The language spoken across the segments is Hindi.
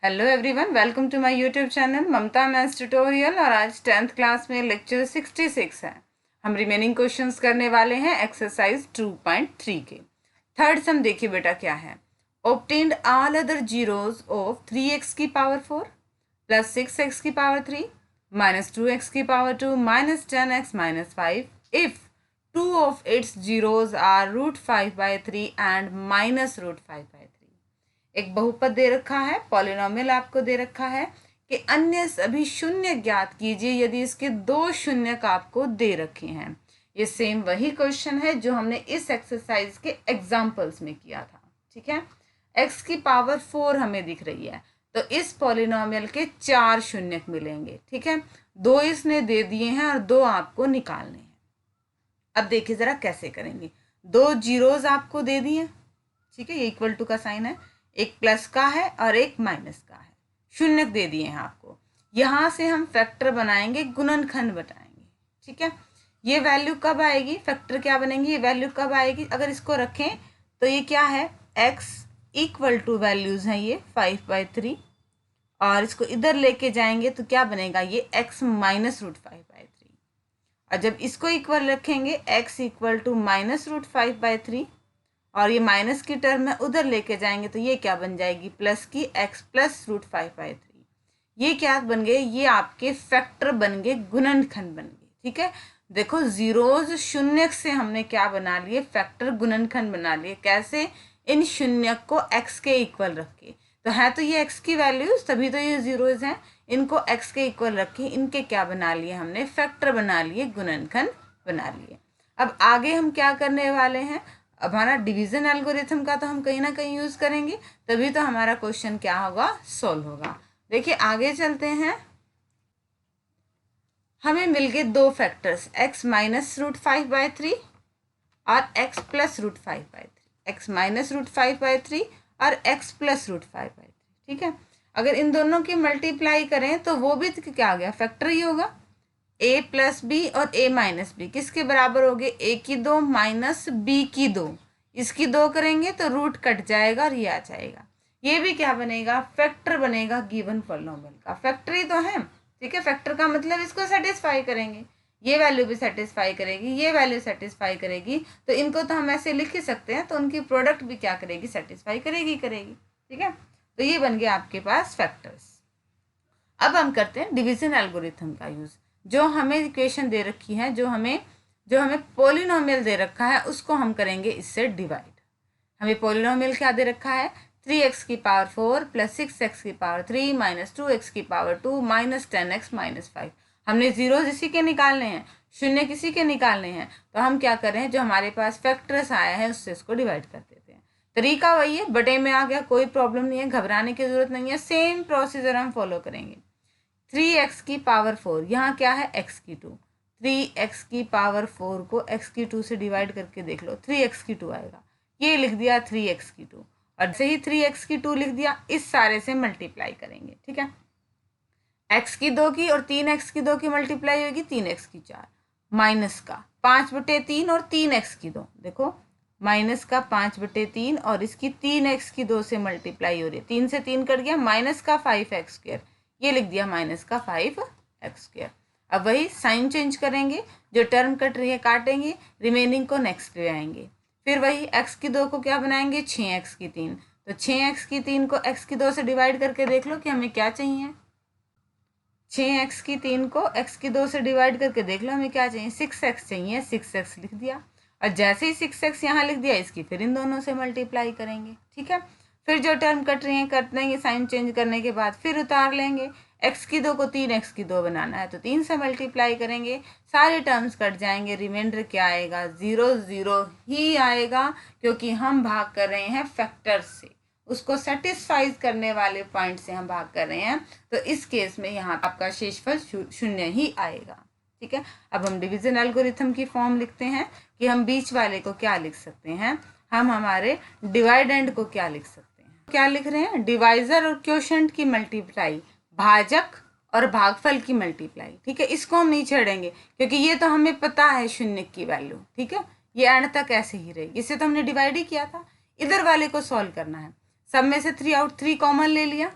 Hello everyone, welcome to my YouTube channel Mamta maths tutorial. और आज 10th क्लास में लेक्चर 66 है। हम रिमेनिंग क्वेश्चंस करने वाले हैं एक्सरसाइज 2.3 के। थर्ड सम देखिए बेटा क्या है। Obtained all other zeros of 3x की पावर 4 प्लस 6x की पावर 3 माइनस 2x की power 2 minus 10x minus 5 if two of its zeros are √5/3 and minus √5/3। एक बहुपद दे रखा है, पॉलिनोमियल आपको दे रखा है कि अन्य सभी शून्य ज्ञात कीजिए यदि इसके दो शून्यक आपको दे रखे हैं। ये सेम वही क्वेश्चन है जो हमने इस एक्सरसाइज के एग्जाम्पल्स में किया था। ठीक है, x की पावर 4 हमें दिख रही है, तो इस पॉलिनोमियल के 4 शून्यक मिलेंगे। ठीक है, 2 इसने दे दिए हैं और 2 आपको निकालने हैं। अब देखिए जरा कैसे करेंगे। 2 जीरोज आपको दे दिए, ठीक है, ये इक्वल टू का साइन है, एक प्लस का है और एक माइनस का है, शून्यक दे दिए हैं आपको। यहाँ से हम फैक्टर बनाएंगे, गुणनखंड बताएंगे। ठीक है, ये वैल्यू कब आएगी, फैक्टर क्या बनेंगी, ये वैल्यू कब आएगी, अगर इसको रखें तो ये क्या है, x इक्वल टू वैल्यूज हैं ये 5/3, और इसको इधर लेके जाएंगे तो क्या बनेगा, ये x माइनस √5/3। और जब इसको इक्वल रखेंगे x इक्वल टू माइनस √5/3 और ये माइनस की टर्म में उधर लेके जाएंगे तो ये क्या बन जाएगी, प्लस की x प्लस √5/3। ये क्या बन गए, ये आपके फैक्टर बन गए, गुणनखंड बन गए। ठीक है, देखो जीरोज शून्यक से हमने क्या बना लिए, फैक्टर गुणनखंड बना लिए। कैसे, इन शून्यक को x के इक्वल रख के, तो है तो ये x की वैल्यूज, तभी तो ये जीरोज हैं, इनको x के इक्वल रखे, इनके क्या बना लिए हमने, फैक्टर बना लिए, गुणनखंड बना लिए। अब आगे हम क्या करने वाले हैं, अब हमारा डिवीजन एल्गोरिथम का तो हम कहीं ना कहीं यूज करेंगे, तभी तो हमारा क्वेश्चन क्या होगा, सोल्व होगा। देखिए आगे चलते हैं। हमें मिल गए दो फैक्टर्स, x माइनस √5/3 और x प्लस √5/3, x माइनस √5/3 और x प्लस √5/3। ठीक है, अगर इन दोनों की मल्टीप्लाई करें तो वो भी क्या आ गया, फैक्टर ही होगा। a प्लस बी और a माइनस बी किसके बराबर हो गए, a की 2 माइनस b की 2, इसकी 2 करेंगे तो रूट कट जाएगा और ये आ जाएगा। ये भी क्या बनेगा, फैक्टर बनेगा गिवन पॉलिनोमियल का, फैक्टर ही तो है। ठीक है, फैक्टर का मतलब इसको सेटिस्फाई करेंगे, ये वैल्यू भी सेटिस्फाई करेगी, ये वैल्यू सेटिस्फाई करेगी, तो इनको तो हम ऐसे लिख ही सकते हैं, तो उनकी प्रोडक्ट भी क्या करेगी, सेटिस्फाई करेगी। ठीक है, तो ये बन गया आपके पास फैक्टर्स। अब हम करते हैं डिवीजन एल्गोरिथम का यूज। जो हमें इक्वेशन दे रखी है, जो हमें पॉलिनोमियल दे रखा है, उसको हम करेंगे इससे डिवाइड। हमें पॉलिनोमियल क्या दे रखा है, 3x की पावर 4 प्लस 6x की पावर 3 माइनस 2x की पावर 2 माइनस 10x माइनस 5। हमने जीरोज इसी के निकालने हैं, शून्य किसी के निकालने हैं, तो हम क्या कर रहे हैं, जो हमारे पास फैक्टर्स आया है उससे इसको डिवाइड कर देते हैं। तरीका वही है, बटे में आ गया, कोई प्रॉब्लम नहीं है, घबराने की जरूरत नहीं है, सेम प्रोसीजर हम फॉलो करेंगे। 3x की पावर 4, यहाँ क्या है, x की 2, 3x की पावर 4 को x की 2 से डिवाइड करके देख लो, 3x की 2 आएगा, ये लिख दिया 3x की 2, और से ही 3x की 2 लिख दिया, इस सारे से मल्टीप्लाई करेंगे। ठीक है, x की 2 की और 3x की 2 की मल्टीप्लाई होगी 3x की 4, माइनस का 5/3 और 3x की 2, देखो माइनस का 5/3 और इसकी 3x की 2 से मल्टीप्लाई हो रही है, 3 से 3 कट गया, माइनस का 5x², ये लिख दिया माइनस का 5x²। अब वही साइन चेंज करेंगे, जो टर्म कट रही है काटेंगे, रिमेनिंग को नेक्स्ट ले आएंगे। फिर वही x की 2 को क्या बनाएंगे, 6x की 3, तो 6x की 3 को x की 2 से डिवाइड करके देख लो कि हमें क्या चाहिए, 6x की 3 को x की 2 से डिवाइड करके देख लो हमें क्या चाहिए, 6x चाहिए, 6x लिख दिया, और जैसे ही 6x यहाँ लिख दिया, इसकी फिर इन दोनों से मल्टीप्लाई करेंगे। ठीक है, फिर जो टर्म कट रही है कट देंगे, साइन चेंज करने के बाद फिर उतार लेंगे, x की 2 को 3x की 2 बनाना है तो 3 से मल्टीप्लाई करेंगे, सारे टर्म्स कट जाएंगे, रिमाइंडर क्या आएगा, 0 0 ही आएगा, क्योंकि हम भाग कर रहे हैं फैक्टर से, उसको सेटिस्फाइज करने वाले पॉइंट से हम भाग कर रहे हैं, तो इस केस में यहाँ आपका शेषफल शून्य ही आएगा। ठीक है, अब हम डिवीजन एल्गोरिथम की फॉर्म लिखते हैं कि हम बीच वाले को क्या लिख सकते हैं, हम हमारे डिवाइडेंड को क्या लिख सकते हैं, क्या लिख रहे हैं, डिवाइजर और क्वोशंट की मल्टीप्लाई, भाजक और भागफल की मल्टीप्लाई। ठीक है, इसको हम नहीं छेड़ेंगे क्योंकि ये तो हमें पता है शून्य की वैल्यू। ठीक है, ये एंड तक ऐसे ही रहेगी, इससे तो हमने डिवाइड ही किया था, इधर वाले को सॉल्व करना है। सब में से 3 आउट 3 कॉमन ले लिया,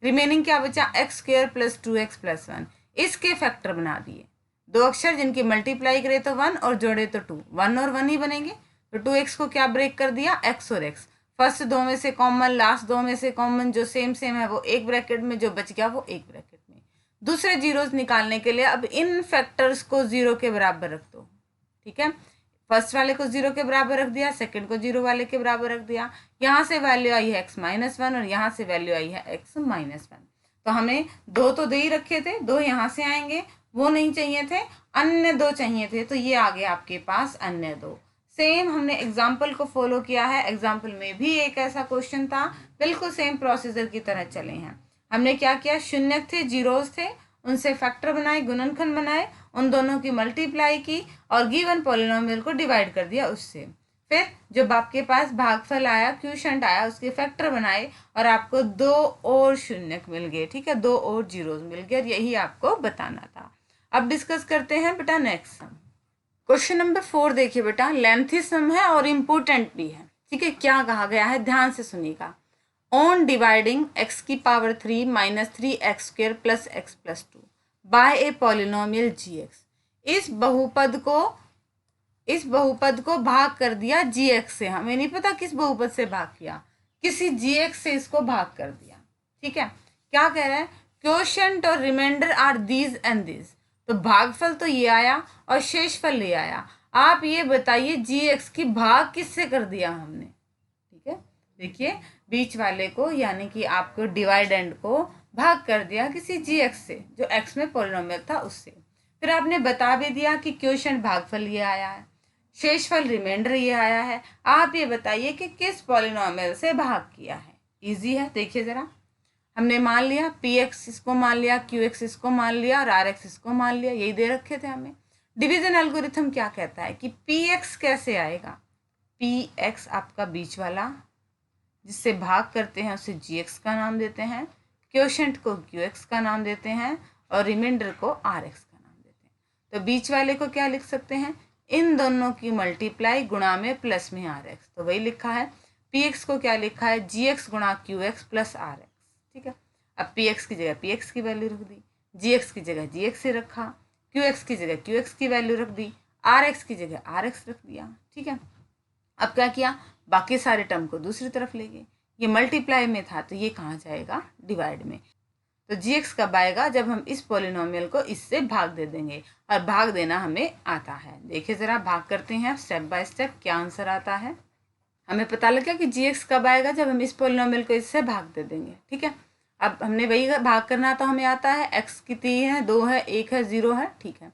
रिमेनिंग क्या बचा, x square plus 2x plus 1, इसके फैक्टर बना दिए। दो अक्षर जिनकी मल्टीप्लाई करे तो 1 और जोड़े तो 2, 1 और 1 ही बनेंगे। तो 2x को क्या ब्रेक कर दिया, x और x। फर्स्ट दो में से कॉमन, लास्ट दो में से कॉमन, जो सेम सेम है वो एक ब्रैकेट में, जो बच गया वो एक ब्रैकेट में। दूसरे जीरोस निकालने के लिए अब इन फैक्टर्स को 0 के बराबर रख दो। ठीक है, फर्स्ट वाले को 0 के बराबर रख दिया, सेकंड को 0 वाले के बराबर रख दिया। यहाँ से वैल्यू आई है x-1 और यहाँ से वैल्यू आई है x-1। तो हमें दो तो दे ही रखे थे, दो यहाँ से आएंगे, वो नहीं चाहिए थे, अन्य दो चाहिए थे, तो ये आ गया आपके पास अन्य दो। सेम हमने एग्जाम्पल को फॉलो किया है, एग्जाम्पल में भी एक ऐसा क्वेश्चन था, बिल्कुल सेम प्रोसीजर की तरह चले हैं। हमने क्या किया, शून्य थे, जीरोस थे, उनसे फैक्टर बनाए, गुणनखंड बनाए, उन दोनों की मल्टीप्लाई की और गिवन पॉलिनोमियल को डिवाइड कर दिया उससे। फिर जब आपके पास भागफल आया, क्वोशिएंट आया, उसके फैक्टर बनाए और आपको दो और शून्य मिल गए। ठीक है, दो और जीरोस मिल गए, यही आपको बताना था। अब डिस्कस करते हैं बेटा नेक्स्ट सम। क्वेश्चन नंबर 4 देखिए बेटा, लेंथी सम है और इम्पोर्टेंट भी है। ठीक है, क्या कहा गया है ध्यान से सुनिएगा। ऑन डिवाइडिंग x की power 3 minus 3x square plus x plus 2 by a polynomial gx, इस बहुपद को भाग कर दिया gx से। हमें नहीं पता किस बहुपद से भाग किया, किसी gx से इसको भाग कर दिया। ठीक है, क्या कह रहे हैं, क्वोशिएंट और remainder are these and these. तो भागफल तो ये आया और शेषफल ले आया। आप ये बताइए gx की भाग किससे कर दिया हमने। ठीक है, देखिए बीच वाले को यानी कि आपको डिवाइडेंड को भाग कर दिया किसी gx से, जो x में पॉलिनोमियल था उससे। फिर आपने बता भी दिया कि क्वोशिएंट भागफल ये आया है, शेषफल रिमाइंडर ये आया है। आप ये बताइए कि किस पॉलिनोमियल से भाग किया है। इजी है, देखिए जरा। हमने मान लिया px इसको मान लिया, qx इसको मान लिया और rx इसको मान लिया, यही दे रखे थे हमें। डिवीजन एल्गोरिथम क्या कहता है कि px कैसे आएगा, px आपका बीच वाला जिससे भाग करते हैं उसे gx का नाम देते हैं, क्वोशिएंट को qx का नाम देते हैं और रिमाइंडर को rx का नाम देते हैं। तो बीच वाले को क्या लिख सकते हैं, इन दोनों की मल्टीप्लाई गुणा में प्लस में rx। तो वही लिखा है, px को क्या लिखा है, gx गुणा qx प्लस rx। ठीक है, अब px की जगह px की वैल्यू रख दी, gx की जगह gx से रखा, qx की जगह qx की वैल्यू रख दी, rx की जगह rx रख दिया। ठीक है, अब क्या किया, बाकी सारे टर्म को दूसरी तरफ ले गए। ये मल्टीप्लाई में था तो ये कहाँ जाएगा, डिवाइड में। तो gx कब आएगा, जब हम इस पॉलिनोमियल को इससे भाग दे देंगे, और भाग देना हमें आता है। देखिए जरा, भाग करते हैं स्टेप बाय स्टेप, क्या आंसर आता है। हमें पता लग गया कि gx कब आएगा, जब हम इस पॉलिनोमियल को इससे भाग दे देंगे। ठीक है, अब हमने वही भाग करना तो हमें आता है, x की 3 है, 2 है, 1 है, 0 है। ठीक है,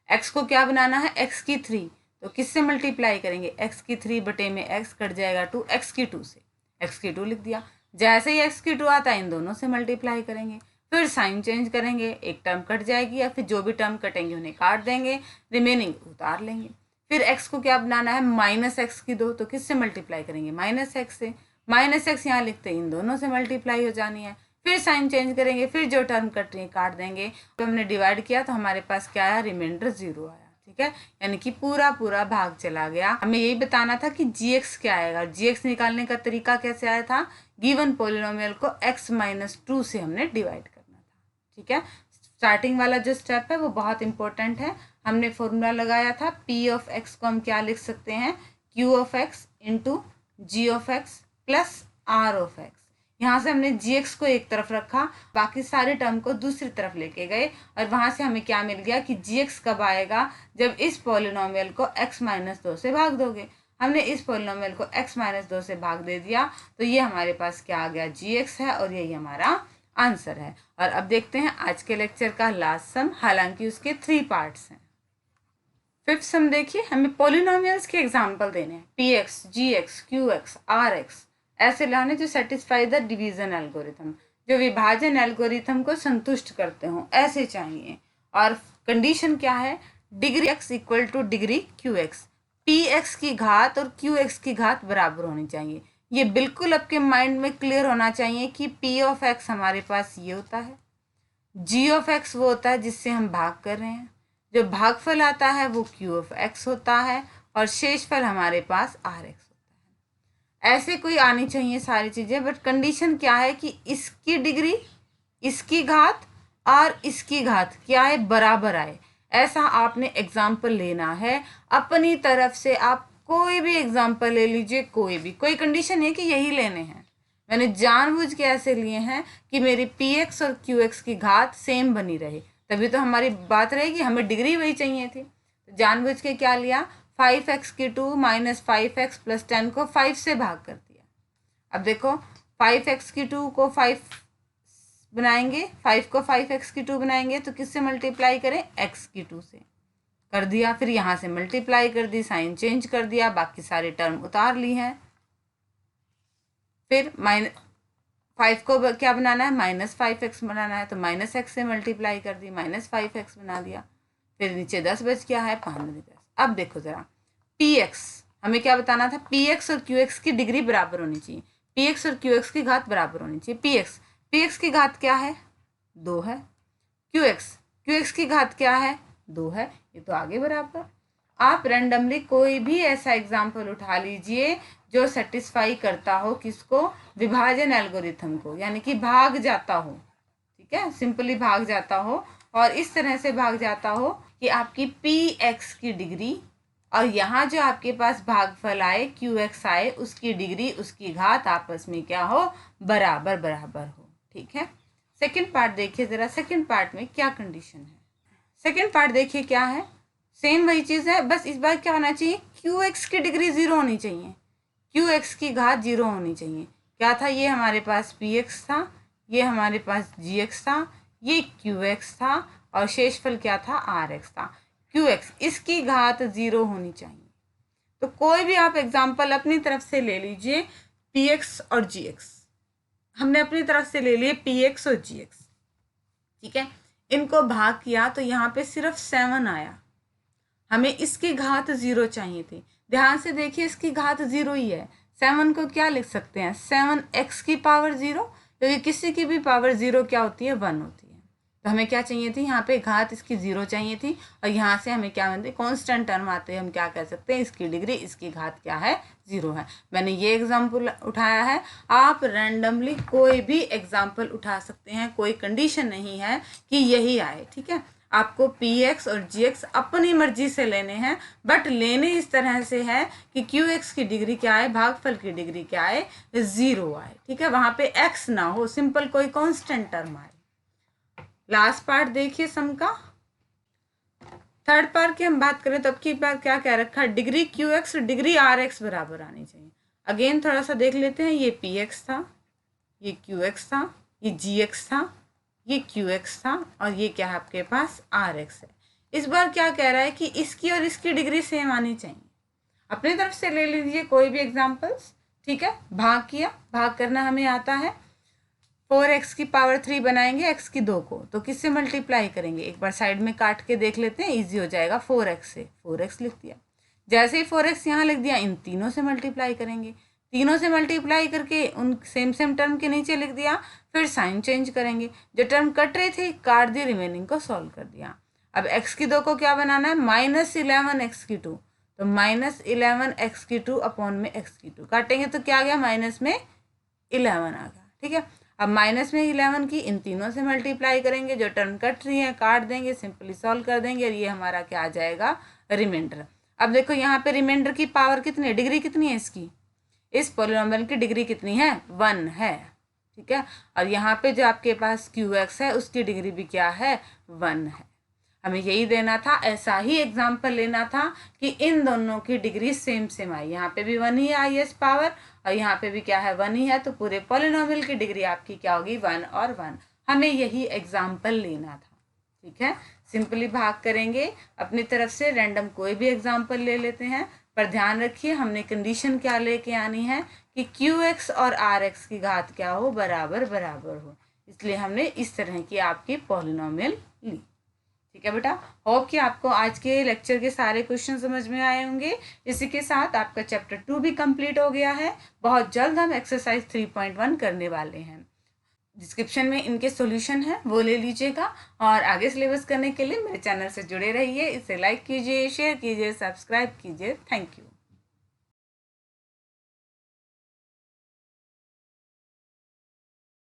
x को क्या बनाना है, x की 3, तो किससे मल्टीप्लाई करेंगे, x की 3 बटे में x कट जाएगा 2, x की 2 से, x की 2 लिख दिया। जैसे ही x की 2 आता है इन दोनों से मल्टीप्लाई करेंगे, फिर साइन चेंज करेंगे, एक टर्म कट जाएगी या फिर जो भी टर्म कटेंगे उन्हें काट देंगे, रिमेनिंग उतार लेंगे। फिर x को क्या बनाना है, माइनस x की 2, तो किससे मल्टीप्लाई करेंगे, माइनस x से। माइनस x यहाँ लिखते हैं, इन दोनों से मल्टीप्लाई हो जानी है। फिर साइन चेंज करेंगे, फिर जो टर्म कट रही है काट देंगे। तो हमने डिवाइड किया तो हमारे पास क्या आया, रिमाइंडर 0 आया। ठीक है, यानी कि पूरा भाग चला गया। हमें यही बताना था कि gx क्या आएगा। gx निकालने का तरीका कैसे आया था, गिवन पॉलिनोमियल को x-2 से हमने डिवाइड करना था। ठीक है, स्टार्टिंग वाला जो स्टेप है वो बहुत इंपॉर्टेंट है। हमने फॉर्मूला लगाया था, p ऑफ x को हम क्या लिख सकते हैं, q of x into g of x plus r of x। यहाँ से हमने gx को एक तरफ रखा, बाकी सारे टर्म को दूसरी तरफ लेके गए, और वहाँ से हमें क्या मिल गया कि gx कब आएगा, जब इस पॉलिनोमियल को x-2 से भाग दोगे। हमने इस पॉलिनोमियल को x-2 से भाग दे दिया, तो ये हमारे पास क्या आ गया, gx है, और यही हमारा आंसर है। और अब देखते हैं आज के लेक्चर का लास्ट सम, हालांकि उसके 3 पार्ट्स हैं। 5th सम देखिए, हमें पॉलिनोमियल्स के एग्जाम्पल देने हैं, px, gx, qx, rx ऐसे लाने जो सेटिस्फाई द डिवीजन एल्गोरिथम, जो विभाजन एल्गोरिथम को संतुष्ट करते हों, ऐसे चाहिए। और कंडीशन क्या है, degree x equal two degree qx, px की घात और qx की घात बराबर होनी चाहिए। ये बिल्कुल आपके माइंड में क्लियर होना चाहिए कि p ऑफ x हमारे पास ये होता है, g ऑफ x वो होता है जिससे हम भाग कर रहे हैं, जो भागफल आता है वो q ऑफ x होता है, और शेषफल हमारे पास rx होता है। ऐसे कोई आनी चाहिए सारी चीज़ें, बट कंडीशन क्या है कि इसकी डिग्री इसकी घात और इसकी घात क्या है, बराबर आए, ऐसा आपने एग्जाम्पल लेना है। अपनी तरफ से आप कोई भी एग्जाम्पल ले लीजिए, कोई कंडीशन है कि यही लेने हैं। मैंने जानबूझ के ऐसे लिए हैं कि मेरी px और qx की घात सेम बनी रहे, तभी तो हमारी बात रहेगी, हमें डिग्री वही चाहिए थी। तो जानबूझ के क्या लिया, 5x³ माइनस 5x प्लस 10 को 5 से भाग कर दिया। अब देखो 5x³ को 5 बनाएंगे, 5 को 5x³ बनाएंगे तो किससे मल्टीप्लाई करें, x³ से कर दिया। फिर यहाँ से मल्टीप्लाई कर दी, साइन चेंज कर दिया, बाकी सारे टर्म उतार ली हैं। फिर -5 को क्या बनाना है, -5x बनाना है, तो -x से मल्टीप्लाई कर दी, -5x बना दिया। फिर नीचे 10 बच गया है, 5 10। अब देखो ज़रा px, हमें क्या बताना था, px और qx की डिग्री बराबर होनी चाहिए, px और qx की घात बराबर होनी चाहिए। px की घात क्या है, 2 है। qx की घात क्या है, 2 है। ये तो आगे बराबर। आप रैंडमली कोई भी ऐसा एग्जाम्पल उठा लीजिए जो सेटिस्फाई करता हो किसको, विभाजन एल्गोरिथम को, यानी कि भाग जाता हो, ठीक है, सिंपली भाग जाता हो, और इस तरह से भाग जाता हो कि आपकी px की डिग्री और यहाँ जो आपके पास भागफल आए qx आए, उसकी डिग्री उसकी घात आपस में क्या हो, बराबर बराबर हो। ठीक है, सेकंड पार्ट देखिए ज़रा, सेकंड पार्ट में क्या कंडीशन है। सेकंड पार्ट देखिए क्या है, सेम वही चीज़ है, बस इस बार क्या होना चाहिए, qx की डिग्री 0 होनी चाहिए, qx की घात 0 होनी चाहिए। क्या था, ये हमारे पास px था, ये हमारे पास gx था, ये qx था, और शेषफल क्या था, rx था। qx इसकी घात 0 होनी चाहिए। तो कोई भी आप एग्जाम्पल अपनी तरफ से ले लीजिए, px और gx, हमने अपनी तरफ से ले लिए px और gx, ठीक है, इनको भाग किया तो यहाँ पे सिर्फ 7 आया, हमें इसकी घात 0 चाहिए थी। ध्यान से देखिए, इसकी घात 0 ही है। 7 को क्या लिख सकते हैं, 7x की पावर 0, क्योंकि किसी की भी पावर 0 क्या होती है, 1 होती है। तो हमें क्या चाहिए थी, यहाँ पे घात इसकी 0 चाहिए थी, और यहाँ से हमें क्या मिलती है, कॉन्स्टेंट टर्म आते हैं, हम क्या कह सकते हैं, इसकी डिग्री इसकी घात क्या है, 0 है। मैंने ये एग्जाम्पल उठाया है, आप रैंडमली कोई भी एग्जाम्पल उठा सकते हैं, कोई कंडीशन नहीं है कि यही आए, ठीक है। आपको px और gx अपनी मर्जी से लेने हैं, बट लेने इस तरह से है कि qx की डिग्री क्या है, भागफल की डिग्री क्या है, 0 आए, ठीक है, वहाँ पे x ना हो, सिंपल कोई कांस्टेंट टर्म आए। लास्ट पार्ट देखिए सम का, थर्ड पार्ट की हम बात करें तो अब की बार क्या कह रखा है, डिग्री qx डिग्री rx बराबर आनी चाहिए। अगेन थोड़ा सा देख लेते हैं, ये px था, ये qx था, ये gx था, ये qx था, और ये क्या है आपके पास rx है। इस बार क्या कह रहा है कि इसकी और इसकी डिग्री सेम आनी चाहिए। अपनी तरफ से ले लीजिए कोई भी एग्जांपल्स, ठीक है, भाग किया, भाग करना हमें आता है। 4x की पावर 3 बनाएंगे x की 2 को, तो किससे मल्टीप्लाई करेंगे, एक बार साइड में काट के देख लेते हैं, ईजी हो जाएगा। 4x से 4x लिख दिया, जैसे ही 4x यहाँ लिख दिया, इन तीनों से मल्टीप्लाई करेंगे, तीनों से मल्टीप्लाई करके उन सेम टर्म के नीचे लिख दिया, फिर साइन चेंज करेंगे, जो टर्म कट रही थी काट दी, रिमेनिंग को सॉल्व कर दिया। अब x की 2 को क्या बनाना है, -11x की 2, तो -11x की 2 अपॉन में x की 2 काटेंगे तो क्या आ गया, माइनस में 11 आ गया, ठीक है। अब माइनस में 11 की इन तीनों से मल्टीप्लाई करेंगे, जो टर्म कट रही है काट देंगे, सिंपली सॉल्व कर देंगे, और ये हमारा क्या आ जाएगा, रिमाइंडर। अब देखो यहाँ पे रिमाइंडर की पावर कितनी है, डिग्री कितनी है इसकी, इस पॉलिनोमियल की डिग्री कितनी है, 1 है, ठीक है। और यहाँ पे जो आपके पास qx है उसकी डिग्री भी क्या है, 1 है। हमें यही देना था, ऐसा ही एग्जाम्पल लेना था कि इन दोनों की डिग्री सेम आई, यहाँ पे भी 1 ही आई है पावर, और यहाँ पे भी क्या है, 1 ही है, तो पूरे पॉलिनोमियल की डिग्री आपकी क्या होगी, 1 और 1। हमें यही एग्जाम्पल लेना था, ठीक है। सिंपली भाग करेंगे, अपनी तरफ से रैंडम कोई भी एग्जाम्पल ले लेते हैं, पर ध्यान रखिए हमने कंडीशन क्या लेके आनी है कि qx और rx की घात क्या हो, बराबर बराबर हो, इसलिए हमने इस तरह की आपकी पॉलिनोमियल ली, ठीक है बेटा। होप कि आपको आज के लेक्चर के सारे क्वेश्चन समझ में आए होंगे। इसी के साथ आपका चैप्टर 2 भी कंप्लीट हो गया है। बहुत जल्द हम एक्सरसाइज 3.1 करने वाले हैं। डिस्क्रिप्शन में इनके सॉल्यूशन है, वो ले लीजिएगा, और आगे सिलेबस करने के लिए मेरे चैनल से जुड़े रहिए। इसे लाइक कीजिए, शेयर कीजिए, सब्सक्राइब कीजिए। Thank you.